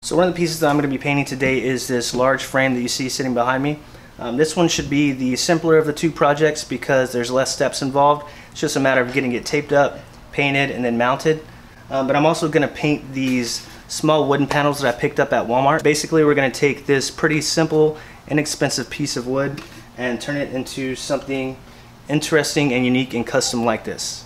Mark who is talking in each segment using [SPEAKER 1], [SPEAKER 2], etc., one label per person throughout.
[SPEAKER 1] So one of the pieces that I'm going to be painting today is this large frame that you see sitting behind me. This one should be the simpler of the two projects because there's less steps involved. It's just a matter of getting it taped up, painted, and then mounted. But I'm also going to paint these small wooden panels that I picked up at Walmart. Basically, we're going to take this pretty simple, inexpensive piece of wood and turn it into something interesting and unique and custom like this.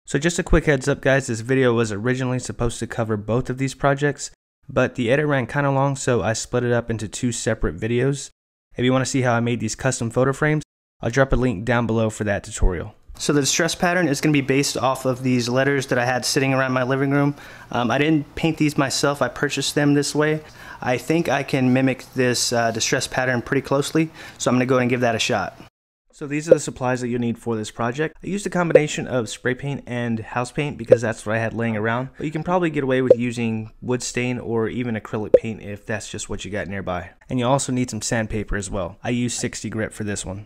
[SPEAKER 1] So just a quick heads up guys, this video was originally supposed to cover both of these projects, but the edit ran kind of long, so I split it up into two separate videos. If you want to see how I made these custom photo frames, I'll drop a link down below for that tutorial. So the distress pattern is going to be based off of these letters that I had sitting around my living room. I didn't paint these myself, I purchased them this way. I think I can mimic this distress pattern pretty closely, so I'm going to go ahead and give that a shot. So these are the supplies that you'll need for this project. I used a combination of spray paint and house paint because that's what I had laying around. But you can probably get away with using wood stain or even acrylic paint if that's just what you got nearby. And you'll also need some sandpaper as well. I used 60 grit for this one.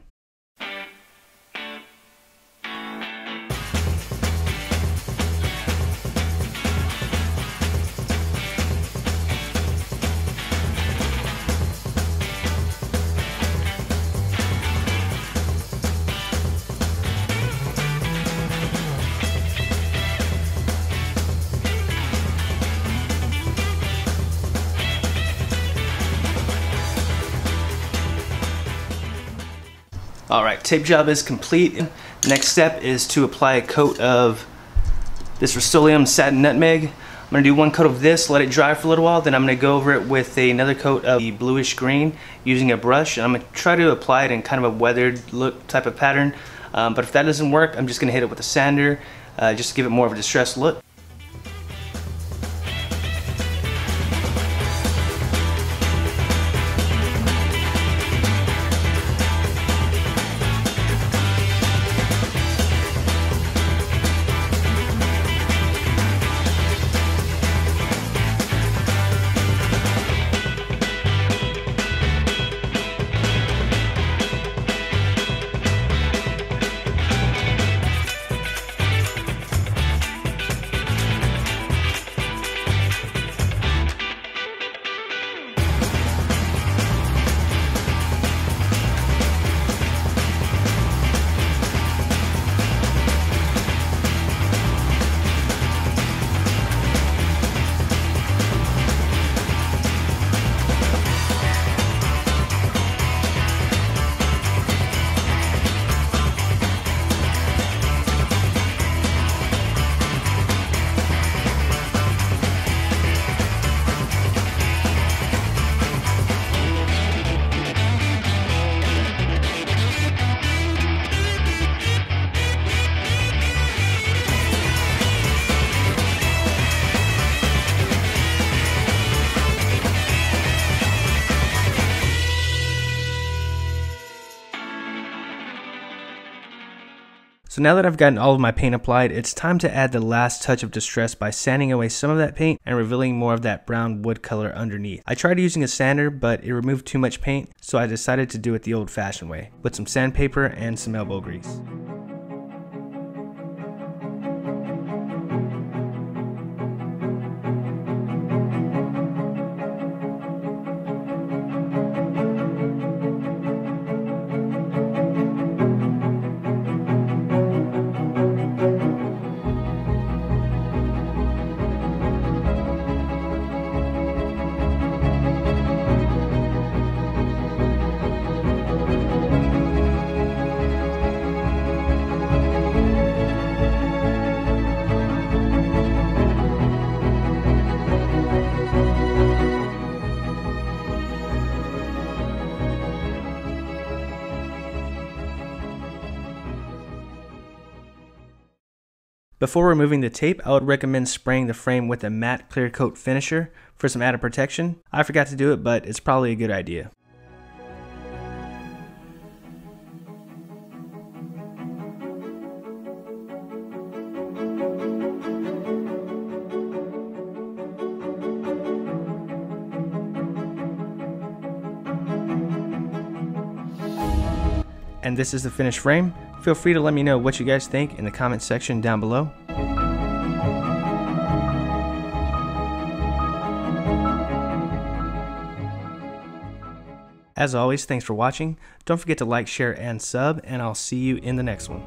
[SPEAKER 1] Alright, tape job is complete. Next step is to apply a coat of this Rust-Oleum Satin Nutmeg. I'm going to do one coat of this, let it dry for a little while, then I'm going to go over it with another coat of the bluish green using a brush. And I'm going to try to apply it in kind of a weathered look type of pattern. But if that doesn't work, I'm just going to hit it with a sander just to give it more of a distressed look. So now that I've gotten all of my paint applied, it's time to add the last touch of distress by sanding away some of that paint and revealing more of that brown wood color underneath. I tried using a sander, but it removed too much paint, so I decided to do it the old-fashioned way, with some sandpaper and some elbow grease. Before removing the tape, I would recommend spraying the frame with a matte clear coat finisher for some added protection. I forgot to do it, but it's probably a good idea. And this is the finished frame. Feel free to let me know what you guys think in the comment section down below. As always, thanks for watching. Don't forget to like, share, and sub, and I'll see you in the next one.